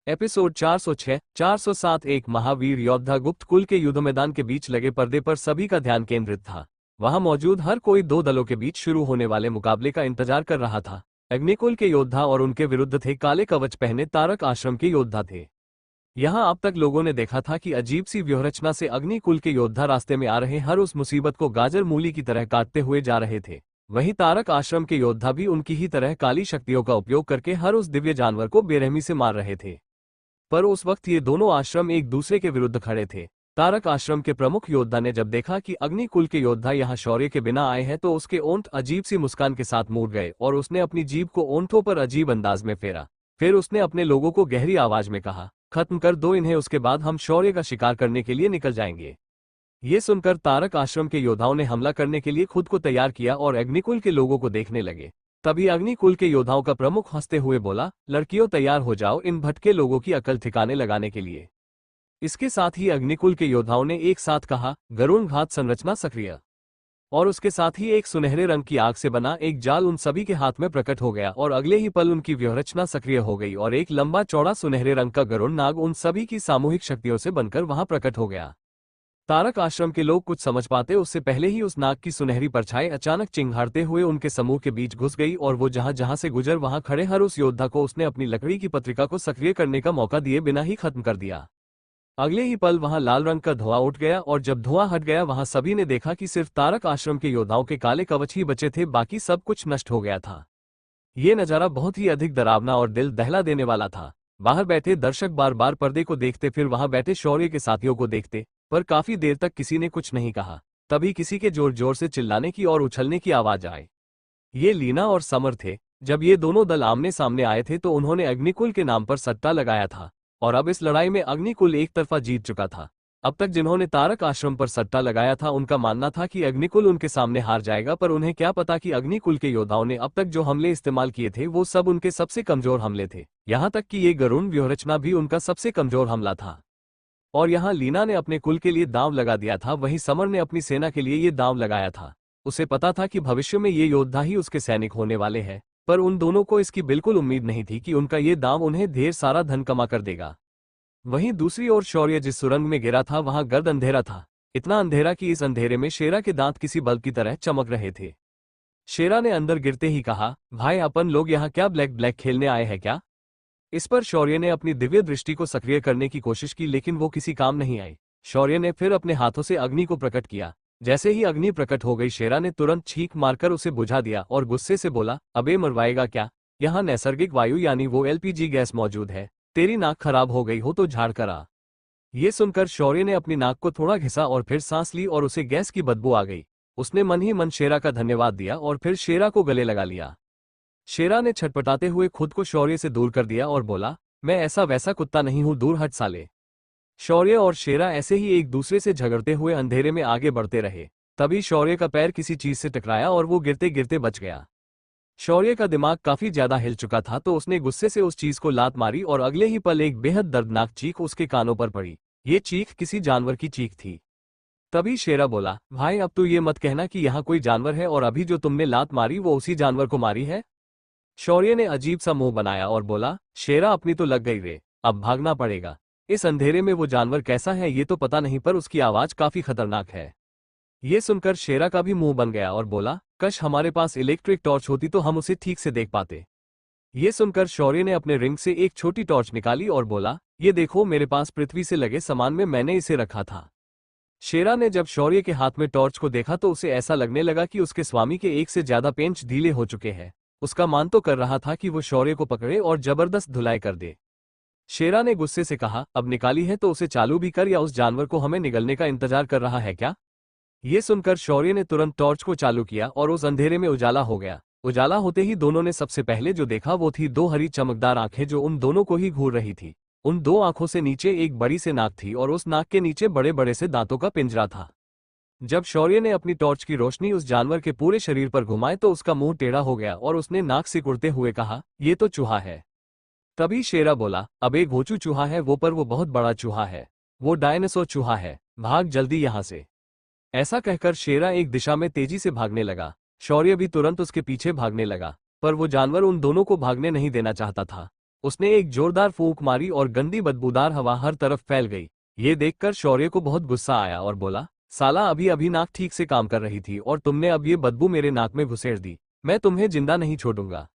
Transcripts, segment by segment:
Episode 406 407। एक महावीर योद्धा गुप्त कुल के युद्ध मैदान के बीच लगे पर्दे पर सभी का ध्यान केंद्रित था। वहां मौजूद हर कोई दो दलों के बीच शुरू होने वाले मुकाबले का इंतजार कर रहा था। अग्निकुल के योद्धा और उनके विरुद्ध थे काले कवच पहने तारक आश्रम के योद्धा थे। यहां अब तक लोगों ने देखा था कि अजीब सी व्यूहरचना से अग्निकुल के योद्धा रास्ते में आ रहे हर उस मुसीबत को गाजर मूली की तरह काटते हुए जा रहे थे। वहीं तारक आश्रम के योद्धा भी उनकी ही तरह काली शक्तियों का उपयोग करके हर उस दिव्य जानवर को बेरहमी से मार रहे थे। पर उस वक्त ये दोनों आश्रम एक दूसरे के विरुद्ध खड़े थे। तारक आश्रम के प्रमुख योद्धा ने जब देखा कि अग्निकुल के योद्धा यहाँ शौर्य के बिना आए हैं तो उसके ओंठ अजीब सी मुस्कान के साथ मुड़ गए और उसने अपनी जीभ को ओंठों पर अजीब अंदाज में फेरा। फिर उसने अपने लोगों को गहरी आवाज में कहा, खत्म कर दो इन्हें, उसके बाद हम शौर्य का शिकार करने के लिए निकल जाएंगे। ये सुनकर तारक आश्रम के योद्धाओं ने हमला करने के लिए खुद को तैयार किया और अग्निकुल के लोगों को देखने लगे। तभी अग्निकुल के योद्धाओं का प्रमुख हंसते हुए बोला, लड़कियों तैयार हो जाओ इन भटके लोगों की अकल ठिकाने लगाने के लिए। इसके साथ ही अग्निकुल के योद्धाओं ने एक साथ कहा, गरुण घात संरचना सक्रिय। और उसके साथ ही एक सुनहरे रंग की आग से बना एक जाल उन सभी के हाथ में प्रकट हो गया और अगले ही पल उनकी व्यूहरचना सक्रिय हो गई और एक लंबा चौड़ा सुनहरे रंग का गरुण नाग उन सभी की सामूहिक शक्तियों से बनकर वहां प्रकट हो गया। तारक आश्रम के लोग कुछ समझ पाते उससे पहले ही उस नाग की सुनहरी परछाई अचानक चिंघाड़ते हुए उनके समूह के बीच घुस गई और वो जहां जहां से गुजर वहां खड़े हर उस योद्धा को उसने अपनी लकड़ी की पत्रिका को सक्रिय करने का मौका दिए बिना ही खत्म कर दिया। अगले ही पल वहां लाल रंग का धुआं उठ गया और जब धुआं हट गया वहां सभी ने देखा कि सिर्फ तारक आश्रम के योद्धाओं के काले कवच ही बचे थे, बाकी सब कुछ नष्ट हो गया था। ये नजारा बहुत ही अधिक डरावना और दिल दहला देने वाला था। बाहर बैठे दर्शक बार बार पर्दे को देखते फिर वहां बैठे शौर्य के साथियों को देखते, पर काफी देर तक किसी ने कुछ नहीं कहा। तभी किसी के जोर जोर से चिल्लाने की और उछलने की आवाज आई। ये लीना और समर थे। जब ये दोनों दल आमने सामने आए थे तो उन्होंने अग्निकुल के नाम पर सट्टा लगाया था और अब इस लड़ाई में अग्निकुल एक तरफा जीत चुका था। अब तक जिन्होंने तारक आश्रम पर सट्टा लगाया था उनका मानना था कि अग्निकुल उनके सामने हार जाएगा, पर उन्हें क्या पता कि अग्निकुल के योद्धाओं ने अब तक जो हमले इस्तेमाल किए थे वो सब उनके सबसे कमजोर हमले थे। यहाँ तक कि ये गरुण व्यूहरचना भी उनका सबसे कमजोर हमला था। और यहाँ लीना ने अपने कुल के लिए दांव लगा दिया था, वहीं समर ने अपनी सेना के लिए ये दांव लगाया था। उसे पता था कि भविष्य में ये योद्धा ही उसके सैनिक होने वाले हैं, पर उन दोनों को इसकी बिल्कुल उम्मीद नहीं थी कि उनका ये दांव उन्हें ढेर सारा धन कमा कर देगा। वहीं दूसरी ओर शौर्य जिस सुरंग में गिरा था वहां गर्द अंधेरा था, इतना अंधेरा कि इस अंधेरे में शेरा के दांत किसी बल्ब की तरह चमक रहे थे। शेरा ने अंदर गिरते ही कहा, भाई अपन लोग यहाँ क्या ब्लैक ब्लैक खेलने आए हैं क्या? इस पर शौर्य ने अपनी दिव्य दृष्टि को सक्रिय करने की कोशिश की लेकिन वो किसी काम नहीं आई। शौर्य ने फिर अपने हाथों से अग्नि को प्रकट किया। जैसे ही अग्नि प्रकट हो गई शेरा ने तुरंत छींक मारकर उसे बुझा दिया और गुस्से से बोला, अबे मरवाएगा क्या? यहाँ नैसर्गिक वायु यानी वो एलपीजी गैस मौजूद है, तेरी नाक खराब हो गई हो तो झाड़ कर आ। ये सुनकर शौर्य ने अपनी नाक को थोड़ा घिसा और फिर सांस ली और उसे गैस की बदबू आ गई। उसने मन ही मन शेरा का धन्यवाद दिया और फिर शेरा को गले लगा लिया। शेरा ने छटपटाते हुए खुद को शौर्य से दूर कर दिया और बोला, मैं ऐसा वैसा कुत्ता नहीं हूं, दूर हट साले। शौर्य और शेरा ऐसे ही एक दूसरे से झगड़ते हुए अंधेरे में आगे बढ़ते रहे। तभी शौर्य का पैर किसी चीज से टकराया और वो गिरते गिरते बच गया। शौर्य का दिमाग काफी ज्यादा हिल चुका था तो उसने गुस्से से उस चीज को लात मारी और अगले ही पल एक बेहद दर्दनाक चीख उसके कानों पर पड़ी। ये चीख किसी जानवर की चीख थी। तभी शेरा बोला, भाई अब तो ये मत कहना कि यहाँ कोई जानवर है और अभी जो तुमने लात मारी वो उसी जानवर को मारी है। शौर्य ने अजीब सा मुंह बनाया और बोला, शेरा अपनी तो लग गई रे, अब भागना पड़ेगा। इस अंधेरे में वो जानवर कैसा है ये तो पता नहीं, पर उसकी आवाज काफी खतरनाक है। ये सुनकर शेरा का भी मुंह बन गया और बोला, कश हमारे पास इलेक्ट्रिक टॉर्च होती तो हम उसे ठीक से देख पाते। ये सुनकर शौर्य ने अपने रिंग से एक छोटी टॉर्च निकाली और बोला, ये देखो मेरे पास पृथ्वी से लगे सामान में मैंने इसे रखा था। शेरा ने जब शौर्य के हाथ में टॉर्च को देखा तो उसे ऐसा लगने लगा कि उसके स्वामी के एक से ज्यादा पेंच ढीले हो चुके हैं। उसका मान तो कर रहा था कि वो शौर्य को पकड़े और जबरदस्त धुलाई कर दे। शेरा ने गुस्से से कहा, अब निकाली है तो उसे चालू भी कर, या उस जानवर को हमें निगलने का इंतजार कर रहा है क्या? ये सुनकर शौर्य ने तुरंत टॉर्च को चालू किया और उस अंधेरे में उजाला हो गया। उजाला होते ही दोनों ने सबसे पहले जो देखा वो थी दो हरी चमकदार आंखें जो उन दोनों को ही घूर रही थी। उन दो आंखों से नीचे एक बड़ी से नाक थी और उस नाक के नीचे बड़े बड़े से दांतों का पिंजरा था। जब शौर्य ने अपनी टॉर्च की रोशनी उस जानवर के पूरे शरीर पर घुमाई तो उसका मुंह टेढ़ा हो गया और उसने नाक सिकुड़ते हुए कहा, ये तो चूहा है। तभी शेरा बोला, अब एक घोचू चूहा है वो, पर वो बहुत बड़ा चूहा है, वो डायनासोर चूहा है, भाग जल्दी यहाँ से। ऐसा कहकर शेरा एक दिशा में तेजी से भागने लगा। शौर्य भी तुरंत उसके पीछे भागने लगा, पर वो जानवर उन दोनों को भागने नहीं देना चाहता था। उसने एक जोरदार फूंक मारी और गंदी बदबूदार हवा हर तरफ फैल गई। ये देखकर शौर्य को बहुत गुस्सा आया और बोला, साला अभी अभी नाक ठीक से काम कर रही थी और तुमने अब ये बदबू मेरे नाक में घुसेड़ दी। मैं तुम्हें जिंदा नहीं छोड़ूंगा।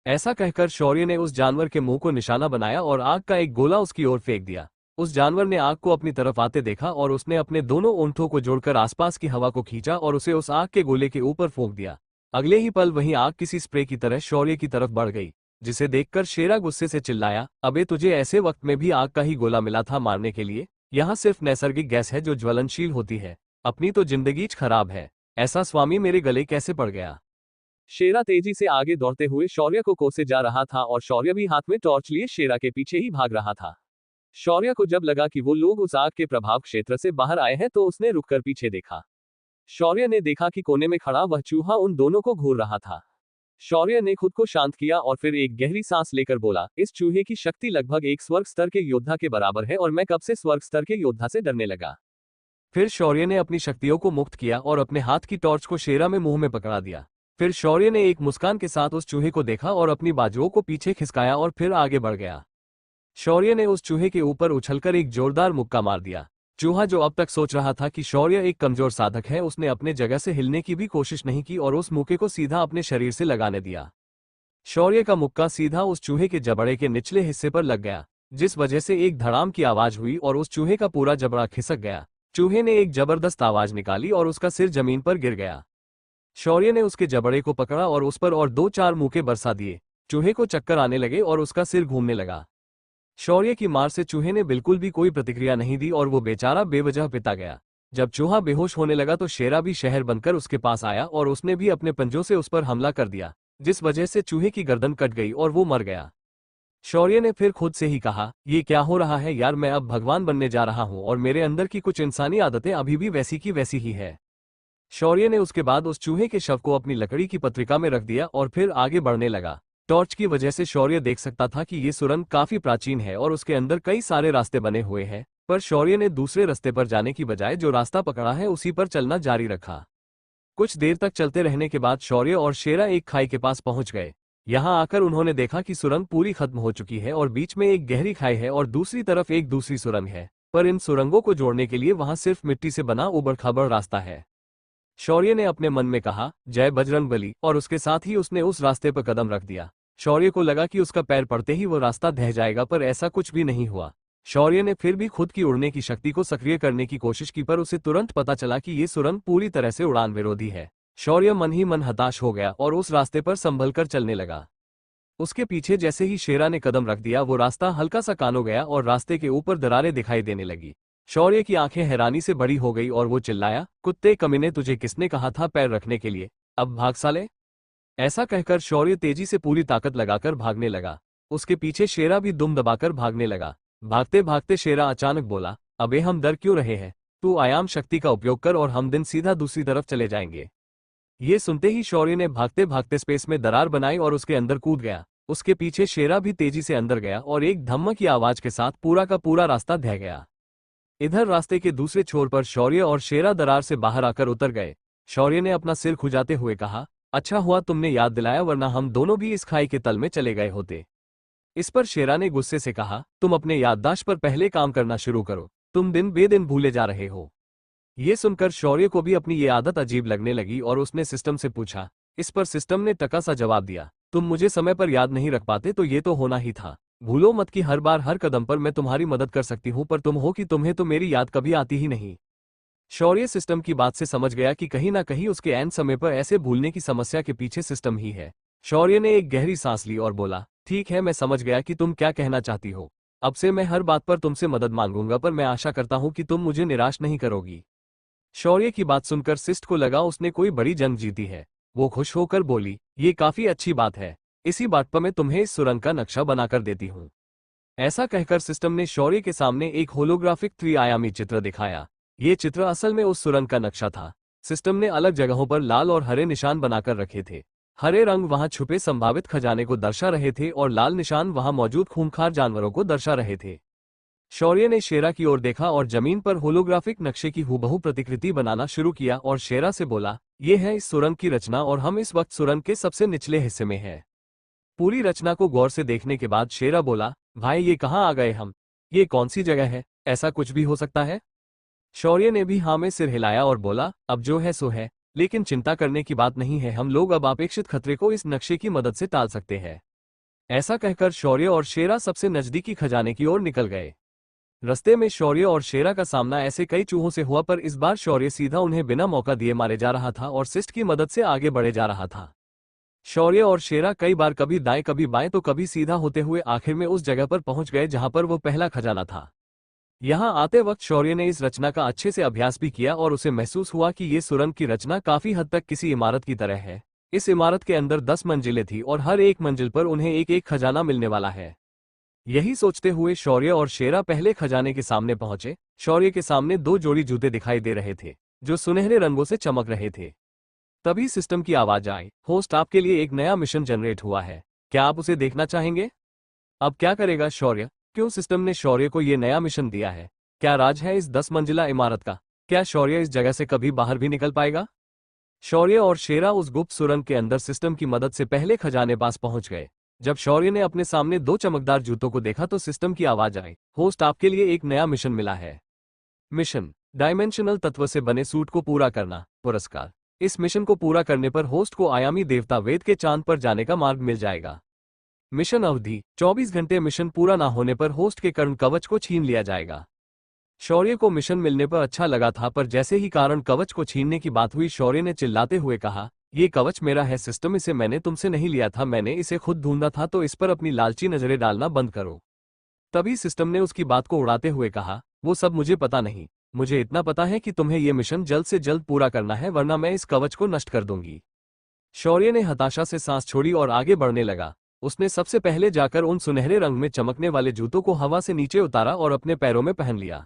ऐसा कहकर शौर्य ने उस जानवर के मुंह को निशाना बनाया और आग का एक गोला उसकी ओर फेंक दिया। उस जानवर ने आग को अपनी तरफ आते देखा और उसने अपने दोनों ओंठों को जोड़कर आसपास की हवा को खींचा और उसे उस आग के गोले के ऊपर फूंक दिया। अगले ही पल वही आग किसी स्प्रे की तरह शौर्य की तरफ बढ़ गई, जिसे देखकर शेरा गुस्से से चिल्लाया, अबे तुझे ऐसे वक्त में भी आग का ही गोला मिला था मारने के लिए? यहाँ सिर्फ नैसर्गिक गैस है जो ज्वलनशील होती है, अपनी तो जिंदगी खराब है। ऐसा स्वामी मेरे गले कैसे पड़ गया? शेरा तेजी से आगे दौड़ते हुए शौर्य को कोसे जा रहा था और शौर्य भी हाथ में टॉर्च लिए शेरा के पीछे ही भाग रहा था। शौर्य को जब लगा कि वो लोग उस आग के प्रभाव क्षेत्र से बाहर आए हैं तो उसने रुककर पीछे देखा। शौर्य ने देखा कि कोने में खड़ा वह चूहा उन दोनों को घूर रहा था। शौर्य ने खुद को शांत किया और फिर एक गहरी सांस लेकर बोला, इस चूहे की शक्ति लगभग एक स्वर्ग स्तर के योद्धा के बराबर है और मैं कब से स्वर्ग स्तर के योद्धा से डरने लगा। फिर शौर्य ने अपनी शक्तियों को मुक्त किया और अपने हाथ की टॉर्च को शेरा में मुंह में पकड़ा दिया। फिर शौर्य ने एक मुस्कान के साथ उस चूहे को देखा और अपनी बाजुओं को पीछे खिसकाया और फिर आगे बढ़ गया। शौर्य ने उस चूहे के ऊपर उछलकर एक जोरदार मुक्का मार दिया। चूहा, जो अब तक सोच रहा था कि शौर्य एक कमजोर साधक है, उसने अपने जगह से हिलने की भी कोशिश नहीं की और उस मुक्के को सीधा अपने शरीर से लगाने दिया। शौर्य का मुक्का सीधा उस चूहे के जबड़े के निचले हिस्से पर लग गया, जिस वजह से एक धड़ाम की आवाज हुई और उस चूहे का पूरा जबड़ा खिसक गया। चूहे ने एक जबरदस्त आवाज निकाली और उसका सिर जमीन पर गिर गया। शौर्य ने उसके जबड़े को पकड़ा और उस पर और 2-4 मुक्के बरसा दिए। चूहे को चक्कर आने लगे और उसका सिर घूमने लगा। शौर्य की मार से चूहे ने बिल्कुल भी कोई प्रतिक्रिया नहीं दी और वो बेचारा बेवजह पिता गया। जब चूहा बेहोश होने लगा तो शेरा भी शहर बनकर उसके पास आया और उसने भी अपने पंजों से उस पर हमला कर दिया, जिस वजह से चूहे की गर्दन कट गई और वो मर गया। शौर्य ने फिर खुद से ही कहा, ये क्या हो रहा है यार, मैं अब भगवान बनने जा रहा हूँ और मेरे अंदर की कुछ इंसानी आदतें अभी भी वैसी की वैसी ही है। शौर्य ने उसके बाद उस चूहे के शव को अपनी लकड़ी की पत्रिका में रख दिया और फिर आगे बढ़ने लगा। टॉर्च की वजह से शौर्य देख सकता था कि ये सुरंग काफी प्राचीन है और उसके अंदर कई सारे रास्ते बने हुए हैं, पर शौर्य ने दूसरे रास्ते पर जाने की बजाय जो रास्ता पकड़ा है उसी पर चलना जारी रखा। कुछ देर तक चलते रहने के बाद शौर्य और शेरा एक खाई के पास पहुंच गए। यहां आकर उन्होंने देखा कि सुरंग पूरी खत्म हो चुकी है और बीच में एक गहरी खाई है और दूसरी तरफ एक दूसरी सुरंग है, पर इन सुरंगों को जोड़ने के लिए वहां सिर्फ मिट्टी से बना उबड़-खाबड़ रास्ता है। शौर्य ने अपने मन में कहा, जय बजरंगबली, और उसके साथ ही उसने उस रास्ते पर कदम रख दिया। शौर्य को लगा कि उसका पैर पड़ते ही वो रास्ता ढह जाएगा, पर ऐसा कुछ भी नहीं हुआ। शौर्य ने फिर भी खुद की उड़ने की शक्ति को सक्रिय करने की कोशिश की, पर उसे तुरंत पता चला कि ये सुरंग पूरी तरह से उड़ान विरोधी है। शौर्य मन ही मन हताश हो गया और उस रास्ते पर संभल कर चलने लगा। उसके पीछे जैसे ही शेरा ने कदम रख दिया वो रास्ता हल्का सा कानो गया और रास्ते के ऊपर दरारें दिखाई देने लगी। शौर्य की आंखें हैरानी से बड़ी हो गई और वो चिल्लाया, कुत्ते कमीने, तुझे किसने कहा था पैर रखने के लिए? अब भाग साले। ऐसा कहकर शौर्य तेजी से पूरी ताकत लगाकर भागने लगा। उसके पीछे शेरा भी दुम दबाकर भागने लगा। भागते भागते शेरा अचानक बोला, अबे हम डर क्यों रहे हैं? तू आयाम शक्ति का उपयोग कर और हम दिन सीधा दूसरी तरफ चले जाएंगे। ये सुनते ही शौर्य ने भागते भागते स्पेस में दरार बनाई और उसके अंदर कूद गया। उसके पीछे शेरा भी तेजी से अंदर गया और एक धम्म की आवाज के साथ पूरा का पूरा रास्ता ढह गया। इधर रास्ते के दूसरे छोर पर शौर्य और शेरा दरार से बाहर आकर उतर गए। शौर्य ने अपना सिर खुजाते हुए कहा, अच्छा हुआ तुमने याद दिलाया, वरना हम दोनों भी इस खाई के तल में चले गए होते। इस पर शेरा ने गुस्से से कहा, तुम अपने याददाश्त पर पहले काम करना शुरू करो, तुम दिन बेदिन भूले जा रहे हो। ये सुनकर शौर्य को भी अपनी ये आदत अजीब लगने लगी और उसने सिस्टम से पूछा। इस पर सिस्टम ने टका सा जवाब दिया, तुम मुझे समय पर याद नहीं रख पाते तो ये तो होना ही था। भूलो मत कि हर बार हर कदम पर मैं तुम्हारी मदद कर सकती हूँ, पर तुम हो कि तुम्हें तो मेरी याद कभी आती ही नहीं। शौर्य सिस्टम की बात से समझ गया कि कहीं ना कहीं उसके ऐन समय पर ऐसे भूलने की समस्या के पीछे सिस्टम ही है। शौर्य ने एक गहरी सांस ली और बोला, ठीक है, मैं समझ गया कि तुम क्या कहना चाहती हो। अब से मैं हर बात पर तुमसे मदद मांगूंगा, पर मैं आशा करता हूँ कि तुम मुझे निराश नहीं करोगी। शौर्य की बात सुनकर सिस्ट को लगा उसने कोई बड़ी जंग जीती है। वो खुश होकर बोली, ये काफी अच्छी बात है, इसी बात पर मैं तुम्हें इस सुरंग का नक्शा बनाकर देती हूँ। ऐसा कहकर सिस्टम ने शौर्य के सामने एक होलोग्राफिक त्रिआयामी चित्र दिखाया। ये चित्र असल में उस सुरंग का नक्शा था। सिस्टम ने अलग जगहों पर लाल और हरे निशान बनाकर रखे थे। हरे रंग वहां छुपे संभावित खजाने को दर्शा रहे थे और लाल निशान वहां मौजूद खूंखार जानवरों को दर्शा रहे थे। शौर्य ने शेरा की ओर देखा और जमीन पर होलोग्राफिक नक्शे की हूबहू प्रतिकृति बनाना शुरू किया और शेरा से बोला, ये है इस सुरंग की रचना और हम इस वक्त सुरंग के सबसे निचले हिस्से में हैं। पूरी रचना को गौर से देखने के बाद शेरा बोला, भाई ये कहाँ आ गए हम? ये कौन सी जगह है? ऐसा कुछ भी हो सकता है? शौर्य ने भी हाँ में सिर हिलाया और बोला, अब जो है सो है, लेकिन चिंता करने की बात नहीं है, हम लोग अब अपेक्षित खतरे को इस नक्शे की मदद से टाल सकते हैं। ऐसा कहकर शौर्य और शेरा सबसे नजदीकी खजाने की ओर निकल गए। रास्ते में शौर्य और शेरा का सामना ऐसे कई चूहों से हुआ, पर इस बार शौर्य सीधा उन्हें बिना मौका दिए मारे जा रहा था और सिस्ट की मदद से आगे बढ़े जा रहा था। शौर्य और शेरा कई बार कभी दाएं कभी बाएं तो कभी सीधा होते हुए आखिर में उस जगह पर पहुंच गए जहां पर वो पहला खजाना था। यहां आते वक्त शौर्य ने इस रचना का अच्छे से अभ्यास भी किया और उसे महसूस हुआ कि ये सुरंग की रचना काफी हद तक किसी इमारत की तरह है। इस इमारत के अंदर 10 मंजिलें थी और हर एक मंजिल पर उन्हें एक एक खजाना मिलने वाला है। यही सोचते हुए शौर्य और शेरा पहले खजाने के सामने पहुंचे। शौर्य के सामने 2 जोड़ी जूते दिखाई दे रहे थे जो सुनहरे रंगों से चमक रहे थे। तभी सिस्टम की आवाज आई, होस्ट आपके लिए एक नया मिशन जनरेट हुआ है, क्या आप उसे देखना चाहेंगे? अब क्या करेगा शौर्य? क्यों सिस्टम ने शौर्य को ये नया मिशन दिया है? क्या राज है इस 10 मंजिला इमारत का? क्या शौर्य इस जगह से कभी बाहर भी निकल पाएगा? शौर्य और शेरा उस गुप्त सुरंग के अंदर सिस्टम की मदद से पहले खजाने पास पहुंच गए। जब शौर्य ने अपने सामने 2 चमकदार जूतों को देखा तो सिस्टम की आवाज आई, होस्ट आपके लिए एक नया मिशन मिला है। मिशन, डायमेंशनल तत्व से बने सूट को पूरा करना। पुरस्कार, इस मिशन को पूरा करने पर होस्ट को आयामी देवता वेद के चांद पर जाने का मार्ग मिल जाएगा। मिशन अवधि 24 घंटे। मिशन पूरा ना होने पर होस्ट के कर्ण कवच को छीन लिया जाएगा। शौर्य को मिशन मिलने पर अच्छा लगा था, पर जैसे ही कारण कवच को छीनने की बात हुई शौर्य ने चिल्लाते हुए कहा, ये कवच मेरा है सिस्टम, इसे मैंने तुमसे नहीं लिया था, मैंने इसे खुद ढूंढा था, तो इस पर अपनी लालची नजरें डालना बंद करो। तभी सिस्टम ने उसकी बात को उड़ाते हुए कहा, वो सब मुझे पता नहीं, मुझे इतना पता है कि तुम्हें ये मिशन जल्द से जल्द पूरा करना है, वरना मैं इस कवच को नष्ट कर दूंगी। शौर्य ने हताशा से सांस छोड़ी और आगे बढ़ने लगा। उसने सबसे पहले जाकर उन सुनहरे रंग में चमकने वाले जूतों को हवा से नीचे उतारा और अपने पैरों में पहन लिया।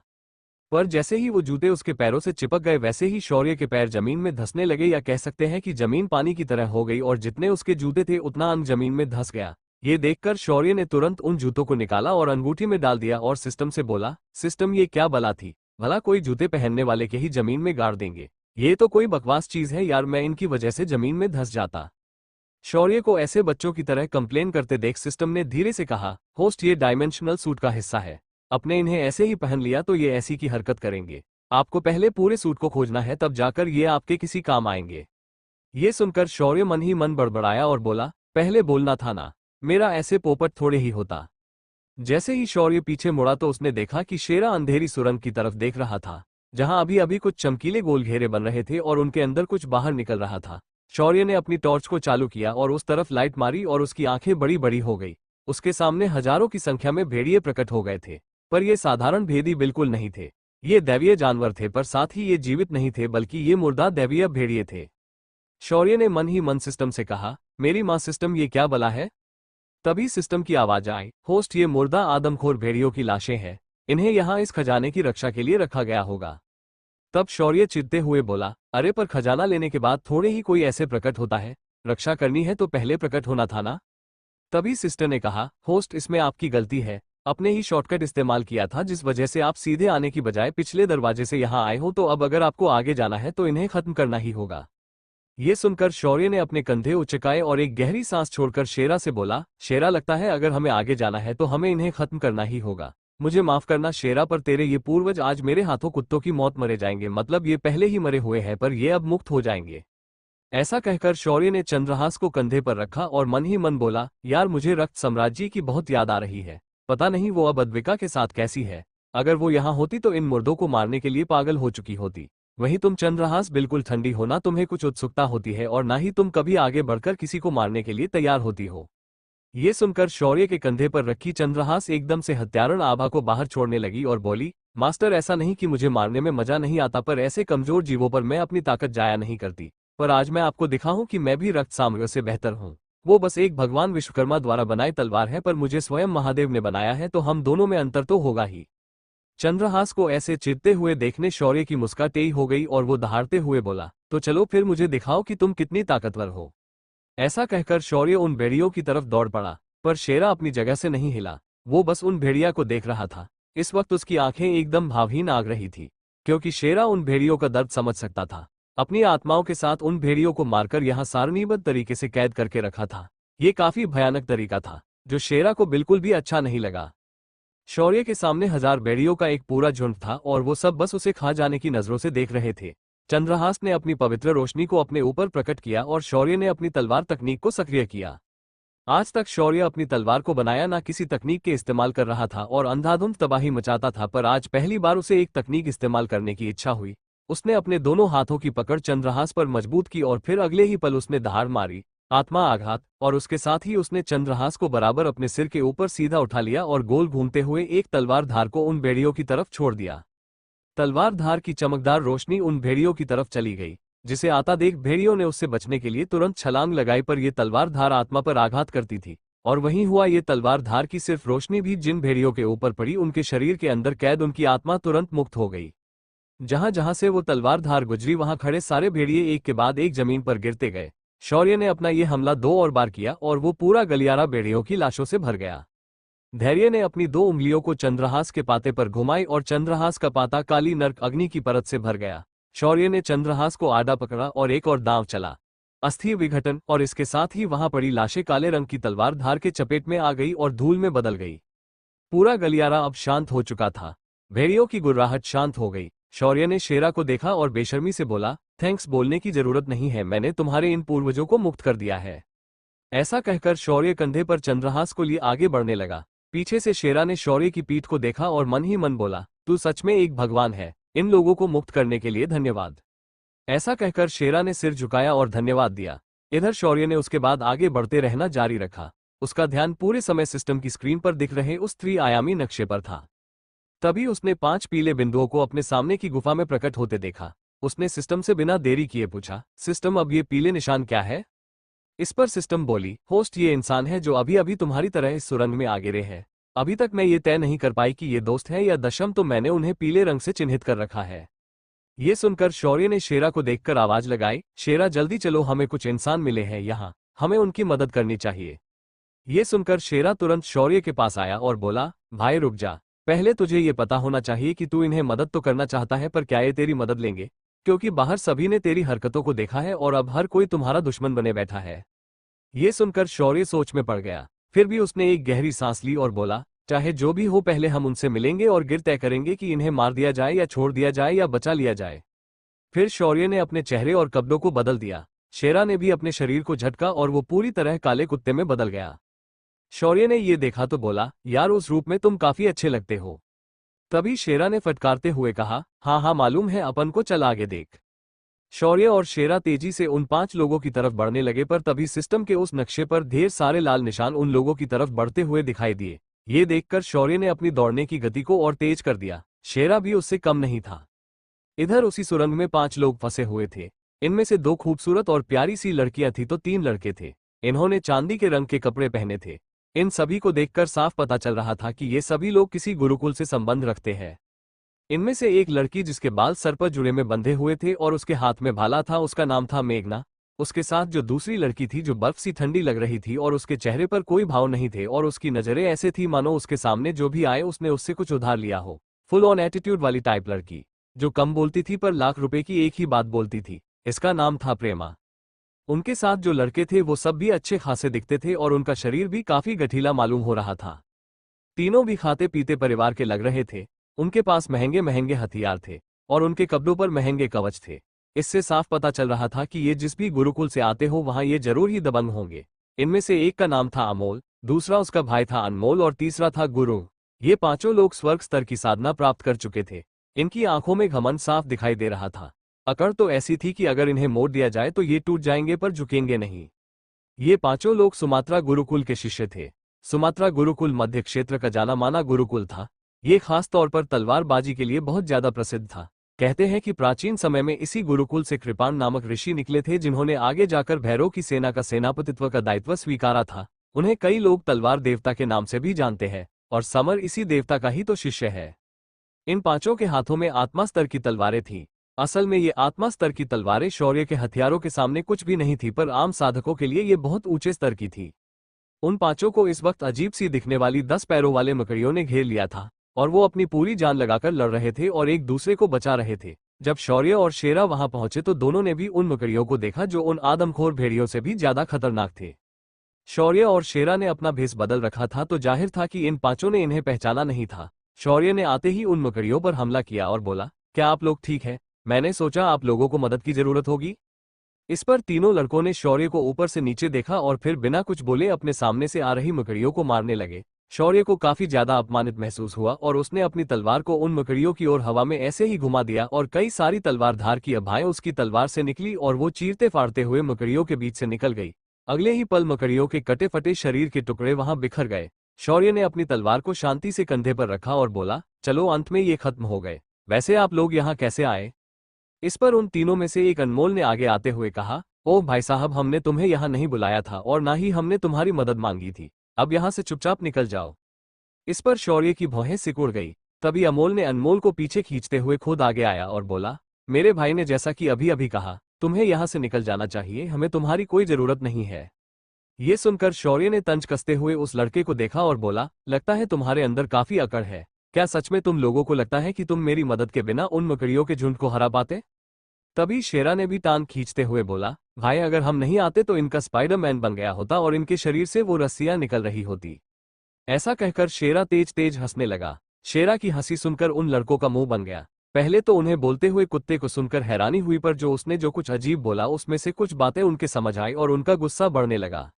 पर जैसे ही वो जूते उसके पैरों से चिपक गए वैसे ही शौर्य के पैर जमीन में धंसने लगे, या कह सकते हैं कि जमीन पानी की तरह हो गई और जितने उसके जूते थे उतना अंग जमीन में धंस गया। ये देखकर शौर्य ने तुरंत उन जूतों को निकाला और अंगूठी में डाल दिया और सिस्टम से बोला, सिस्टम ये क्या बला थी? भला कोई जूते पहनने वाले के ही जमीन में गाड़ देंगे? ये तो कोई बकवास चीज है यार, मैं इनकी वजह से जमीन में धंस जाता। शौर्य को ऐसे बच्चों की तरह कंप्लेन करते देख सिस्टम ने धीरे से कहा, होस्ट ये डायमेंशनल सूट का हिस्सा है, अपने इन्हें ऐसे ही पहन लिया तो ये ऐसी की हरकत करेंगे। आपको पहले पूरे सूट को खोजना है, तब जाकर ये आपके किसी काम आएंगे। ये सुनकर शौर्य मन ही मन बड़बड़ाया और बोला, पहले बोलना था ना, मेरा ऐसे पोपट थोड़े ही होता। जैसे ही शौर्य पीछे मुड़ा तो उसने देखा कि शेरा अंधेरी सुरंग की तरफ देख रहा था, जहां अभी अभी कुछ चमकीले गोल घेरे बन रहे थे और उनके अंदर कुछ बाहर निकल रहा था। शौर्य ने अपनी टॉर्च को चालू किया और उस तरफ लाइट मारी और उसकी आंखें बड़ी बड़ी हो गई। उसके सामने हजारों की संख्या में भेड़िए प्रकट हो गए थे, पर ये साधारण भेदी बिल्कुल नहीं थे। ये दैवीय जानवर थे, पर साथ ही ये जीवित नहीं थे, बल्कि ये मुर्दा दैवीय भेड़िए थे। शौर्य ने मन ही मन सिस्टम से कहा, मेरी मां सिस्टम ये क्या बला है? तभी सिस्टम की आवाज आई, होस्ट ये मुर्दा आदमखोर भेड़ियों की लाशें हैं, इन्हें यहाँ इस खजाने की रक्षा के लिए रखा गया होगा। तब शौर्य चिढ़ते हुए बोला, अरे पर खजाना लेने के बाद थोड़े ही कोई ऐसे प्रकट होता है, रक्षा करनी है तो पहले प्रकट होना था ना। तभी सिस्टर ने कहा, होस्ट इसमें आपकी गलती है, अपने ही शॉर्टकट इस्तेमाल किया था जिस वजह से आप सीधे आने की बजाय पिछले दरवाजे से यहाँ आए हो, तो अब अगर आपको आगे जाना है तो इन्हें खत्म करना ही होगा। ये सुनकर शौर्य ने अपने कंधे उचकाए और एक गहरी सांस छोड़कर शेरा से बोला, शेरा लगता है अगर हमें आगे जाना है तो हमें इन्हें खत्म करना ही होगा। मुझे माफ करना शेरा, पर तेरे ये पूर्वज आज मेरे हाथों कुत्तों की मौत मरे जाएंगे, मतलब ये पहले ही मरे हुए हैं पर ये अब मुक्त हो जाएंगे। ऐसा कहकर शौर्य ने चंद्रहास को कंधे पर रखा और मन ही मन बोला, यार मुझे रक्त साम्राज्य की बहुत याद आ रही है, पता नहीं वो अब अद्विका के साथ कैसी है। अगर वो यहाँ होती तो इन मुर्दों को मारने के लिए पागल हो चुकी होती। वहीं तुम चंद्रहास बिल्कुल ठंडी हो, ना तुम्हें कुछ उत्सुकता होती है और ना ही तुम कभी आगे बढ़कर किसी को मारने के लिए तैयार होती हो। ये सुनकर शौर्य के कंधे पर रखी चंद्रहास एकदम से हत्यारण आभा को बाहर छोड़ने लगी और बोली, मास्टर ऐसा नहीं कि मुझे मारने में मजा नहीं आता, पर ऐसे कमजोर जीवों पर मैं अपनी ताकत जाया नहीं करती। पर आज मैं आपको दिखाऊं कि मैं भी रक्त साम्राज्य से बेहतर हूँ। वो बस एक भगवान विश्वकर्मा द्वारा बनाई तलवार है, पर मुझे स्वयं महादेव ने बनाया है, तो हम दोनों में अंतर तो होगा ही। चंद्रहास को ऐसे चिढ़ते हुए देखने शौर्य की मुस्कान तेई हो गई और वो दहाड़ते हुए बोला, तो चलो फिर मुझे दिखाओ कि तुम कितनी ताकतवर हो। ऐसा कहकर शौर्य उन भेड़ियों की तरफ दौड़ पड़ा, पर शेरा अपनी जगह से नहीं हिला। वो बस उन भेड़िया को देख रहा था। इस वक्त उसकी आंखें एकदम भावहीन आग रही थी, क्योंकि शेरा उन भेड़ियों का दर्द समझ सकता था। अपनी आत्माओं के साथ उन भेड़ियों को मारकर यहाँ सारणीबद्ध तरीके से कैद करके रखा था। ये काफी भयानक तरीका था, जो शेरा को बिल्कुल भी अच्छा नहीं लगा। शौर्य के सामने 1000 भेड़ियों का एक पूरा झुंड था और वो सब बस उसे खा जाने की नजरों से देख रहे थे। चंद्रहास ने अपनी पवित्र रोशनी को अपने ऊपर प्रकट किया और शौर्य ने अपनी तलवार तकनीक को सक्रिय किया। आज तक शौर्य अपनी तलवार को बनाया ना किसी तकनीक के इस्तेमाल कर रहा था और अंधाधुंध तबाही मचाता था, पर आज पहली बार उसे एक तकनीक इस्तेमाल करने की इच्छा हुई। उसने अपने दोनों हाथों की पकड़ चंद्रहास पर मजबूत की और फिर अगले ही पल उसने दहाड़ मारी, आत्मा आघात, और उसके साथ ही उसने चंद्रहास को बराबर अपने सिर के ऊपर सीधा उठा लिया और गोल घूमते हुए एक तलवार धार को उन भेड़ियों की तरफ छोड़ दिया। तलवार धार की चमकदार रोशनी उन भेड़ियों की तरफ चली गई। जिसे आता देख भेड़ियों ने उससे बचने के लिए तुरंत छलांग लगाई, पर यह तलवार धार आत्मा पर आघात करती थी। और वहीं हुआ, ये तलवार धार की सिर्फ रोशनी भी जिन भेड़ियों के ऊपर पड़ी उनके शरीर के अंदर कैद उनकी आत्मा तुरंत मुक्त हो गई। जहां जहां से वो तलवार धार गुजरी वहां खड़े सारे भेड़िए एक के बाद एक जमीन पर गिरते गए। शौर्य ने अपना ये हमला 2 और बार किया और वो पूरा गलियारा भेड़ियों की लाशों से भर गया। धैर्य ने अपनी 2 उंगलियों को चंद्रहास के पाते पर घुमाई और चंद्रहास का पाता काली नर्क अग्नि की परत से भर गया। शौर्य ने चंद्रहास को आड़ा पकड़ा और एक और दांव चला। अस्थि विघटन, और इसके साथ ही वहां पड़ी लाशें काले रंग की तलवार धार के चपेट में आ गई और धूल में बदल गई। पूरा गलियारा अब शांत हो चुका था। भेड़ियों की गुर्राहट शांत हो गई। शौर्य ने शेरा को देखा और बेशर्मी से बोला, थैंक्स बोलने की जरूरत नहीं है, मैंने तुम्हारे इन पूर्वजों को मुक्त कर दिया है। ऐसा कहकर शौर्य कंधे पर चंद्रहास को लिए आगे बढ़ने लगा। पीछे से शेरा ने शौर्य की पीठ को देखा और मन ही मन बोला, तू सच में एक भगवान है, इन लोगों को मुक्त करने के लिए धन्यवाद। ऐसा कहकर शेरा ने सिर झुकाया और धन्यवाद दिया। इधर शौर्य ने उसके बाद आगे बढ़ते रहना जारी रखा। उसका ध्यान पूरे समय सिस्टम की स्क्रीन पर दिख रहे उस त्रिआयामी नक्शे पर था। तभी उसने 5 पीले बिंदुओं को अपने सामने की गुफा में प्रकट होते देखा। उसने सिस्टम से बिना देरी किए पूछा, सिस्टम अब ये पीले निशान क्या है? इस पर सिस्टम बोली, होस्ट ये इंसान है जो अभी अभी तुम्हारी तरह इस सुरंग में आ गिरे हैं। अभी तक मैं ये तय नहीं कर पाई कि ये दोस्त है या दशम, तो मैंने उन्हें पीले रंग से चिन्हित कर रखा है। ये सुनकर शौर्य ने शेरा को देखकर आवाज लगाई, शेरा जल्दी चलो, हमें कुछ इंसान मिले हैं यहाँ, हमें उनकी मदद करनी चाहिए। ये सुनकर शेरा तुरंत शौर्य के पास आया और बोला, भाई रुक जा, पहले तुझे ये पता होना चाहिए कि तू इन्हें मदद तो करना चाहता है, पर क्या ये तेरी मदद लेंगे? क्योंकि बाहर सभी ने तेरी हरकतों को देखा है और अब हर कोई तुम्हारा दुश्मन बने बैठा है। ये सुनकर शौर्य सोच में पड़ गया। फिर भी उसने एक गहरी सांस ली और बोला, चाहे जो भी हो, पहले हम उनसे मिलेंगे और गिर तय करेंगे कि इन्हें मार दिया जाए या छोड़ दिया जाए या बचा लिया जाए। फिर शौर्य ने अपने चेहरे और कपड़ों को बदल दिया। शेरा ने भी अपने शरीर को झटका और वो पूरी तरह काले कुत्ते में बदल गया। शौर्य ने ये देखा तो बोला, यार उस रूप में तुम काफी अच्छे लगते हो। तभी शेरा ने फटकारते हुए कहा, हाँ हाँ मालूम है, अपन को चल आगे देख। शौर्य और शेरा तेजी से उन 5 लोगों की तरफ बढ़ने लगे, पर तभी सिस्टम के उस नक्शे पर ढेर सारे लाल निशान उन लोगों की तरफ बढ़ते हुए दिखाई दिए। ये देखकर शौर्य ने अपनी दौड़ने की गति को और तेज कर दिया। शेरा भी उससे कम नहीं था। इधर उसी सुरंग में 5 लोग फंसे हुए थे। इनमें से 2 खूबसूरत और प्यारी सी लड़कियां थी तो 3 लड़के थे। इन्होंने चांदी के रंग के कपड़े पहने थे। इन सभी को देखकर साफ पता चल रहा था कि ये सभी लोग किसी गुरुकुल से संबंध रखते हैं। इनमें से एक लड़की जिसके बाल सर पर जुड़े में बंधे हुए थे और उसके हाथ में भाला था, उसका नाम था मेघना। उसके साथ जो दूसरी लड़की थी जो बर्फ सी ठंडी लग रही थी और उसके चेहरे पर कोई भाव नहीं थे और उसकी नजरें ऐसे थी मानो उसके सामने जो भी आए उसने उससे कुछ उधार लिया हो। फुल ऑन एटीट्यूड वाली टाइप लड़की, जो कम बोलती थी पर लाख रुपए की एक ही बात बोलती थी। इसका नाम था प्रेमा। उनके साथ जो लड़के थे वो सब भी अच्छे खासे दिखते थे और उनका शरीर भी काफी गठीला मालूम हो रहा था। तीनों भी खाते पीते परिवार के लग रहे थे। उनके पास महंगे महंगे हथियार थे और उनके कपड़ों पर महंगे कवच थे। इससे साफ पता चल रहा था कि ये जिस भी गुरुकुल से आते हो वहां ये जरूर ही दबंग होंगे। इनमें से एक का नाम था अमोल, दूसरा उसका भाई था अनमोल और तीसरा था गुरु। ये 5 लोग स्वर्ग स्तर की साधना प्राप्त कर चुके थे। इनकी आंखों में घमंड साफ दिखाई दे रहा था। अकड़ तो ऐसी थी कि अगर इन्हें मोड़ दिया जाए तो ये टूट जाएंगे पर झुकेंगे नहीं। ये 5 लोग सुमात्रा गुरुकुल के शिष्य थे। सुमात्रा गुरुकुल मध्य क्षेत्र का जाना माना गुरुकुल था। ये खास तौर पर तलवारबाजी के लिए बहुत ज्यादा प्रसिद्ध था। कहते हैं कि प्राचीन समय में इसी गुरुकुल से कृपाण नामक ऋषि निकले थे जिन्होंने आगे जाकर भैरव की सेना का सेनापतित्व का दायित्व स्वीकारा था। उन्हें कई लोग तलवार देवता के नाम से भी जानते हैं और समर इसी देवता का ही तो शिष्य है। इन 5 के हाथों में आत्मा स्तर की तलवारें थीं। असल में ये आत्मा स्तर की तलवारें शौर्य के हथियारों के सामने कुछ भी नहीं थी, पर आम साधकों के लिए ये बहुत ऊंचे स्तर की थी। उन 5 को इस वक्त अजीब सी दिखने वाली 10 पैरों वाले मकड़ियों ने घेर लिया था और वो अपनी पूरी जान लगाकर लड़ रहे थे और एक दूसरे को बचा रहे थे। जब शौर्य और शेरा वहां पहुंचे तो दोनों ने भी उन मकड़ियों को देखा जो उन आदमखोर भेड़ियों से भी ज्यादा खतरनाक थे। शौर्य और शेरा ने अपना भेष बदल रखा था तो जाहिर था कि इन पांचों ने इन्हें पहचाना नहीं था। शौर्य ने आते ही उन मकड़ियों पर हमला किया और बोला, क्या आप लोग ठीक है? मैंने सोचा आप लोगों को मदद की जरूरत होगी। इस पर तीनों लड़कों ने शौर्य को ऊपर से नीचे देखा और फिर बिना कुछ बोले अपने सामने से आ रही मकड़ियों को मारने लगे। शौर्य को काफी ज्यादा अपमानित महसूस हुआ और उसने अपनी तलवार को उन मकड़ियों की ओर हवा में ऐसे ही घुमा दिया और कई सारी तलवार धार की अभाएं उसकी तलवार से निकली और वो चीरते फाड़ते हुए मकड़ियों के बीच से निकल गई। अगले ही पल मकड़ियों के कटे फटे शरीर के टुकड़े वहां बिखर गए। शौर्य ने अपनी तलवार को शांति से कंधे पर रखा और बोला, चलो अंत में ये खत्म हो गए। वैसे आप लोग यहाँ कैसे आए? इस पर उन तीनों में से एक अनमोल ने आगे आते हुए कहा, ओह भाई साहब, हमने तुम्हें यहाँ नहीं बुलाया था और ना ही हमने तुम्हारी मदद मांगी थी। अब यहाँ से चुपचाप निकल जाओ। इस पर शौर्य की भौहें सिकुड़ गई। तभी अमोल ने अनमोल को पीछे खींचते हुए खुद आगे आया और बोला, मेरे भाई ने जैसा कि अभी अभी कहा, तुम्हें यहाँ से निकल जाना चाहिए, हमें तुम्हारी कोई जरूरत नहीं है। ये सुनकर शौर्य ने तंज कसते हुए उस लड़के को देखा और बोला, लगता है तुम्हारे अंदर काफी अकड़ है। क्या सच में तुम लोगों को लगता है कि तुम मेरी मदद के बिना उन मकड़ियों के झुंड को हरा पाते? तभी शेरा ने भी टांग खींचते हुए बोला, भाई अगर हम नहीं आते तो इनका स्पाइडरमैन बन गया होता और इनके शरीर से वो रस्सियां निकल रही होती। ऐसा कहकर शेरा तेज तेज हंसने लगा। शेरा की हंसी सुनकर उन लड़कों का मुंह बन गया। पहले तो उन्हें बोलते हुए कुत्ते को सुनकर हैरानी हुई, पर जो उसने जो कुछ अजीब बोला उसमें से कुछ बातें उनके समझ आई और उनका गुस्सा बढ़ने लगा।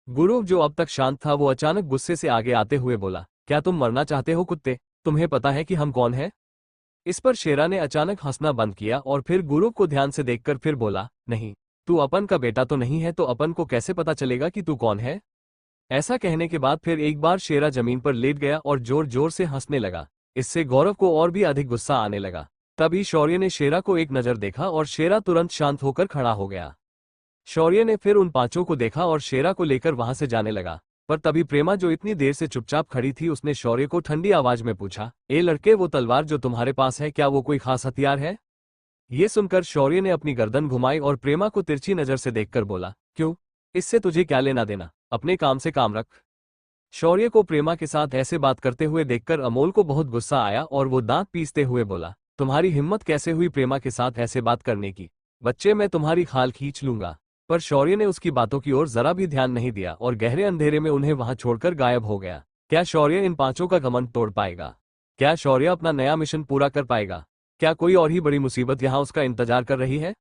गुरु जो अब तक शांत था वो अचानक गुस्से से आगे आते हुए बोला, क्या तुम मरना चाहते हो कुत्ते? तुम्हें पता है कि हम कौन हैं? इस पर शेरा ने अचानक हंसना बंद किया और फिर गुरु को ध्यान से देखकर फिर बोला, नहीं, तू अपन का बेटा तो नहीं है, तो अपन को कैसे पता चलेगा कि तू कौन है? ऐसा कहने के बाद फिर एक बार शेरा जमीन पर लेट गया और जोर जोर से हंसने लगा। इससे गौरव को और भी अधिक गुस्सा आने लगा। तभी शौर्य ने शेरा को एक नजर देखा और शेरा तुरंत शांत होकर खड़ा हो गया। शौर्य ने फिर उन पांचों को देखा और शेरा को लेकर वहां से जाने लगा। पर तभी प्रेमा, जो इतनी देर से चुपचाप खड़ी थी, उसने शौर्य को ठंडी आवाज में पूछा, ए लड़के, वो तलवार जो तुम्हारे पास है, क्या वो कोई खास हथियार है? ये सुनकर शौर्य ने अपनी गर्दन घुमाई और प्रेमा को तिरछी नजर से देखकर बोला, क्यों? इससे तुझे क्या लेना देना? अपने काम से काम रख। शौर्य को प्रेमा के साथ ऐसे बात करते हुए देखकर अमोल को बहुत गुस्सा आया और वो दांत पीसते हुए बोला, तुम्हारी हिम्मत कैसे हुई प्रेमा के साथ ऐसे बात करने की? बच्चे, मैं तुम्हारी खाल खींच लूंगा। पर शौर्य ने उसकी बातों की ओर जरा भी ध्यान नहीं दिया और गहरे अंधेरे में उन्हें वहां छोड़कर गायब हो गया। क्या शौर्य इन पांचों का घमंड तोड़ पाएगा? क्या शौर्य अपना नया मिशन पूरा कर पाएगा? क्या कोई और ही बड़ी मुसीबत यहां उसका इंतजार कर रही है?